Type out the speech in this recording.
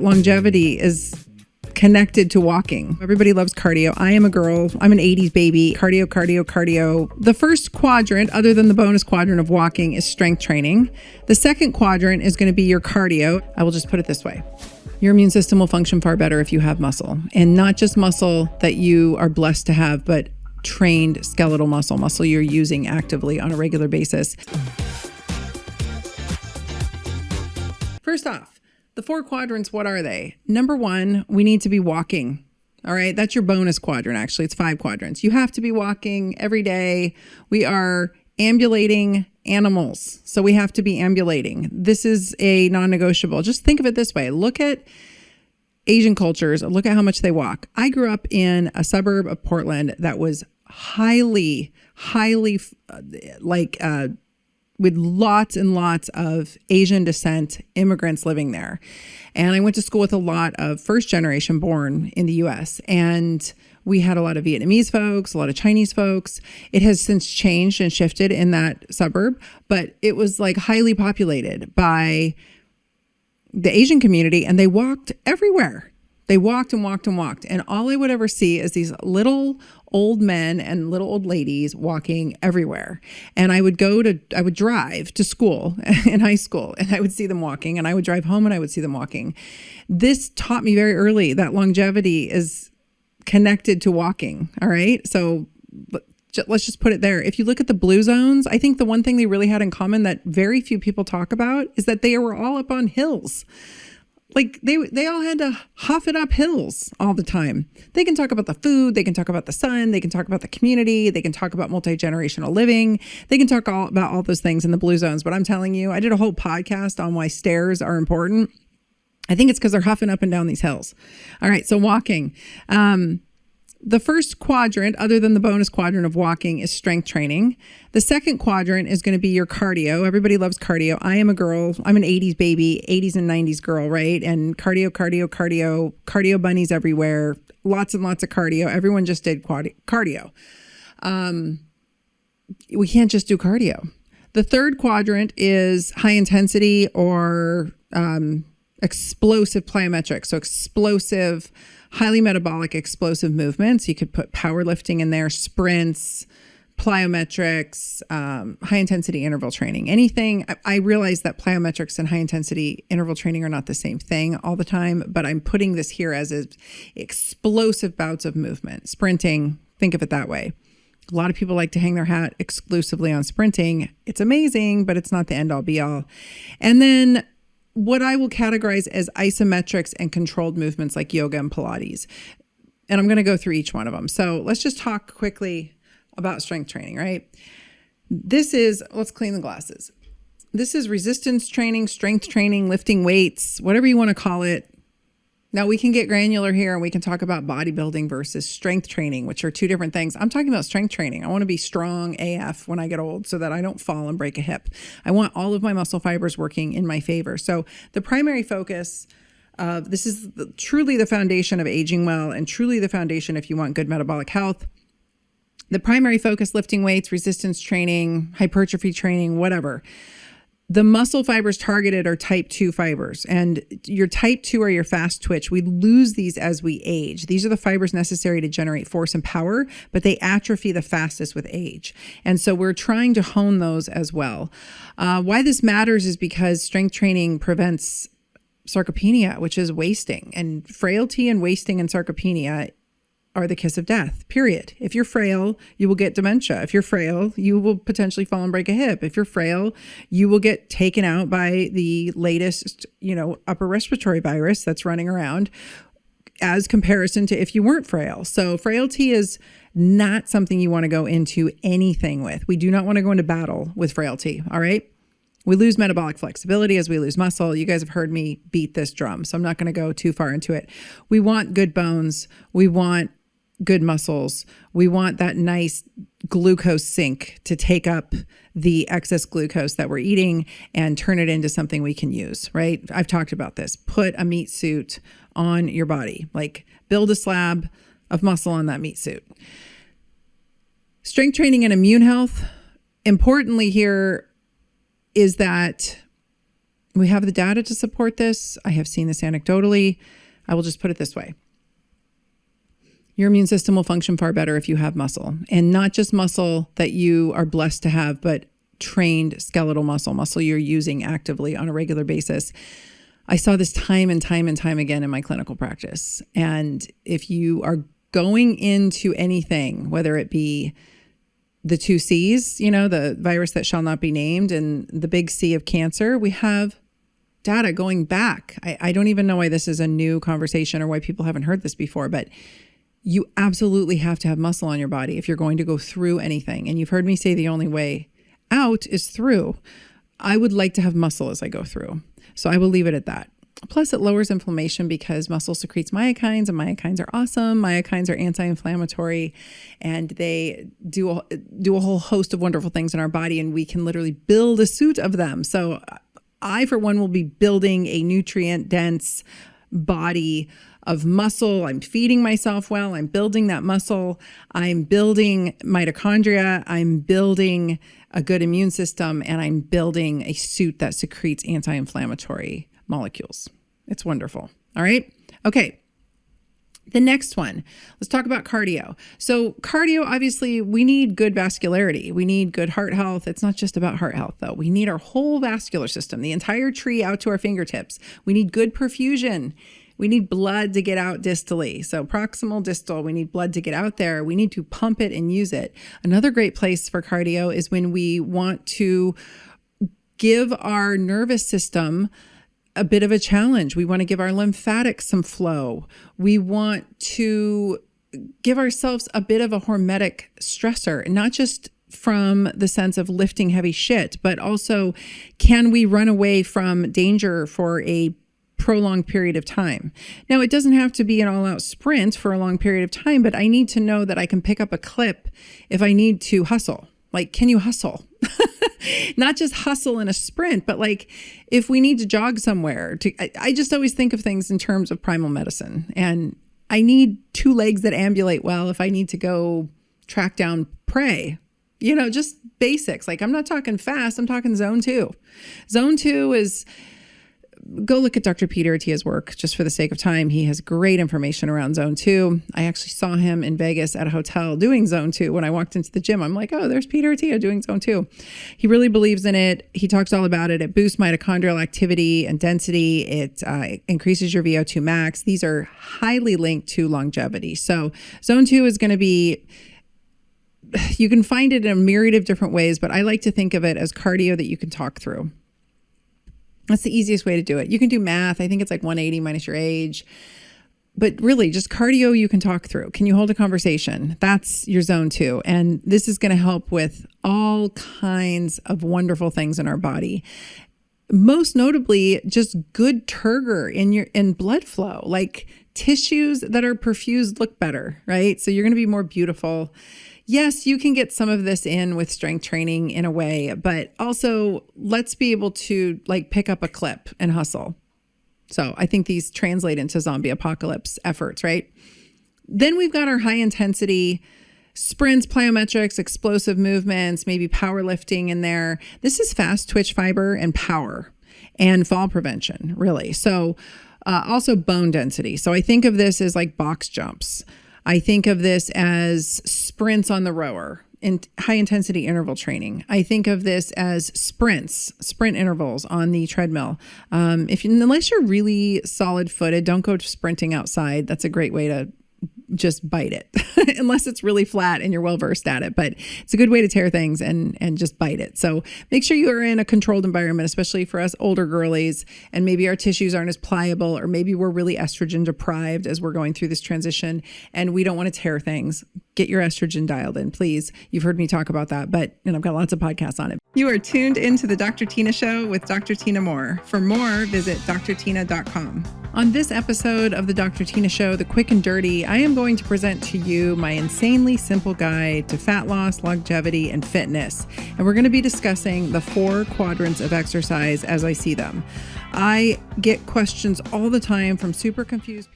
Longevity is connected to walking. Everybody loves cardio. I am a girl. I'm an 80s baby. Cardio, cardio, cardio. The first quadrant, other than the bonus quadrant of walking, is strength training. The second quadrant is going to be your cardio. I will just put it this way. Your immune system will function far better if you have muscle, and not just muscle that you are blessed to have, but trained skeletal muscle you're using actively on a regular basis. First off, the 4 quadrants, what are they? Number 1, we need to be walking. All right, that's your bonus quadrant. Actually, it's 5 quadrants. You have to be walking every day. We are ambulating animals, so we have to be ambulating. This is a non-negotiable. Just think of it this way. Look at Asian cultures. Look at how much they walk. I grew up in a suburb of Portland that was highly with lots and lots of Asian descent immigrants living there. And I went to school with a lot of first generation born in the US. And we had a lot of Vietnamese folks, a lot of Chinese folks. It has since changed and shifted in that suburb, but it was like highly populated by the Asian community, and they walked everywhere. They walked and walked and walked. And all I would ever see is these little old men and little old ladies walking everywhere. And I would drive to school in high school, and I would see them walking, and I would drive home and I would see them walking. This taught me very early that longevity is connected to walking. All right. So let's just put it there. If you look at the blue zones, I think the one thing they really had in common that very few people talk about is that they were all up on hills. Like they all had to huff it up hills all the time. They can talk about the food. They can talk about the sun. They can talk about the community. They can talk about multi-generational living. They can talk about all those things in the blue zones. But I'm telling you, I did a whole podcast on why stairs are important. I think it's because they're huffing up and down these hills. All right. So walking. The first quadrant, other than the bonus quadrant of walking, is strength training. The second quadrant is going to be your cardio. Everybody loves cardio. I am a girl. I'm an 80s baby, 80s and 90s girl, right? And cardio bunnies everywhere. Lots and lots of cardio. Everyone just did cardio. We can't just do cardio. The third quadrant is high intensity or explosive plyometrics. So explosive, highly metabolic, explosive movements. You could put powerlifting in there, sprints, plyometrics, high intensity interval training, anything. I realize that plyometrics and high intensity interval training are not the same thing all the time, but I'm putting this here as explosive bouts of movement. Sprinting, think of it that way. A lot of people like to hang their hat exclusively on sprinting. It's amazing, but it's not the end all be all. And then what I will categorize as isometrics and controlled movements like yoga and Pilates. And I'm going to go through each one of them. So let's just talk quickly about strength training, right? Let's clean the glasses. This is resistance training, strength training, lifting weights, whatever you want to call it. Now we can get granular here and we can talk about bodybuilding versus strength training, which are 2 different things. I'm talking about strength training. I want to be strong AF when I get old so that I don't fall and break a hip. I want all of my muscle fibers working in my favor. So the primary focus of this is truly the foundation of aging well and truly the foundation if you want good metabolic health. The primary focus, lifting weights, resistance training, hypertrophy training, whatever. The muscle fibers targeted are type 2 fibers, and your type 2 are your fast twitch. We lose these as we age. These are the fibers necessary to generate force and power, but they atrophy the fastest with age. And so we're trying to hone those as well. Why this matters is because strength training prevents sarcopenia, which is wasting, and frailty and wasting and sarcopenia are the kiss of death, period. If you're frail, you will get dementia. If you're frail, you will potentially fall and break a hip. If you're frail, you will get taken out by the latest, upper respiratory virus that's running around as comparison to if you weren't frail. So frailty is not something you want to go into anything with. We do not want to go into battle with frailty. All right. We lose metabolic flexibility as we lose muscle. You guys have heard me beat this drum, so I'm not going to go too far into it. We want good bones. We want good muscles. We want that nice glucose sink to take up the excess glucose that we're eating and turn it into something we can use, right? I've talked about this. Put a meat suit on your body, like build a slab of muscle on that meat suit. Strength training and immune health. Importantly here is that We have the data to support this. I have seen this anecdotally. I will just put it this way. Your immune system will function far better if you have muscle, and not just muscle that you are blessed to have, but trained skeletal muscle you're using actively on a regular basis. I saw this time and time and time again in my clinical practice. And if you are going into anything, whether it be the 2 C's, the virus that shall not be named, and the big C of cancer, we have data going back. I don't even know why this is a new conversation or why people haven't heard this before, but you absolutely have to have muscle on your body if you're going to go through anything. And you've heard me say the only way out is through. I would like to have muscle as I go through. So I will leave it at that. Plus, it lowers inflammation because muscle secretes myokines, and myokines are awesome. Myokines are anti-inflammatory, and they do a whole host of wonderful things in our body, and we can literally build a suit of them. So I, for one, will be building a nutrient-dense body of muscle. I'm feeding myself well. I'm building that muscle. I'm building mitochondria. I'm building a good immune system, and I'm building a suit that secretes anti-inflammatory molecules. It's wonderful. All right. Okay. The next one, let's talk about cardio. So cardio, obviously, we need good vascularity. We need good heart health. It's not just about heart health, though. We need our whole vascular system, the entire tree out to our fingertips. We need good perfusion. We need blood to get out distally. So proximal, distal, we need blood to get out there. We need to pump it and use it. Another great place for cardio is when we want to give our nervous system a bit of a challenge. We want to give our lymphatics some flow. We want to give ourselves a bit of a hormetic stressor, not just from the sense of lifting heavy shit, but also, can we run away from danger for a prolonged period of time? Now, it doesn't have to be an all-out sprint for a long period of time, but I need to know that I can pick up a clip if I need to hustle. Like, can you hustle? Not just hustle in a sprint, but like if we need to jog somewhere. I just always think of things in terms of primal medicine. And I need 2 legs that ambulate well if I need to go track down prey. Just basics. Like, I'm not talking fast. I'm talking zone 2. Zone 2 is... Go look at Dr. Peter Attia's work just for the sake of time. He has great information around zone 2. I actually saw him in Vegas at a hotel doing zone 2. When I walked into the gym, I'm like, oh, there's Peter Attia doing zone 2. He really believes in it. He talks all about it. It boosts mitochondrial activity and density. It increases your VO2 max. These are highly linked to longevity. So zone 2 is going to be, you can find it in a myriad of different ways, but I like to think of it as cardio that you can talk through. That's the easiest way to do it. You can do math. I think it's like 180 minus your age. But really, just cardio you can talk through. Can you hold a conversation? That's your zone 2. And this is going to help with all kinds of wonderful things in our body. Most notably, just good turgor in blood flow. Like, tissues that are perfused look better, right? So you're going to be more beautiful. Yes, you can get some of this in with strength training in a way, but also let's be able to like pick up a clip and hustle. So I think these translate into zombie apocalypse efforts, right? Then we've got our high intensity sprints, plyometrics, explosive movements, maybe powerlifting in there. This is fast twitch fiber and power and fall prevention, really. So also bone density. So I think of this as like box jumps. I think of this as sprints on the rower in high intensity interval training. I think of this as sprint intervals on the treadmill. Unless you're really solid footed, don't go sprinting outside. That's a great way to just bite it, unless it's really flat and you're well versed at it. But it's a good way to tear things and just bite it. So make sure you are in a controlled environment, especially for us older girlies, and maybe our tissues aren't as pliable, or maybe we're really estrogen deprived as we're going through this transition and we don't want to tear things. Get your estrogen dialed in, please. You've heard me talk about that, and I've got lots of podcasts on it. You are tuned into the Dr. Tyna Show with Dr. Tyna Moore. For more, visit drtyna.com. On this episode of the Dr. Tyna Show, The Quick and Dirty, I am going to present to you my insanely simple guide to fat loss, longevity, and fitness. And we're going to be discussing the 4 quadrants of exercise as I see them. I get questions all the time from super confused people.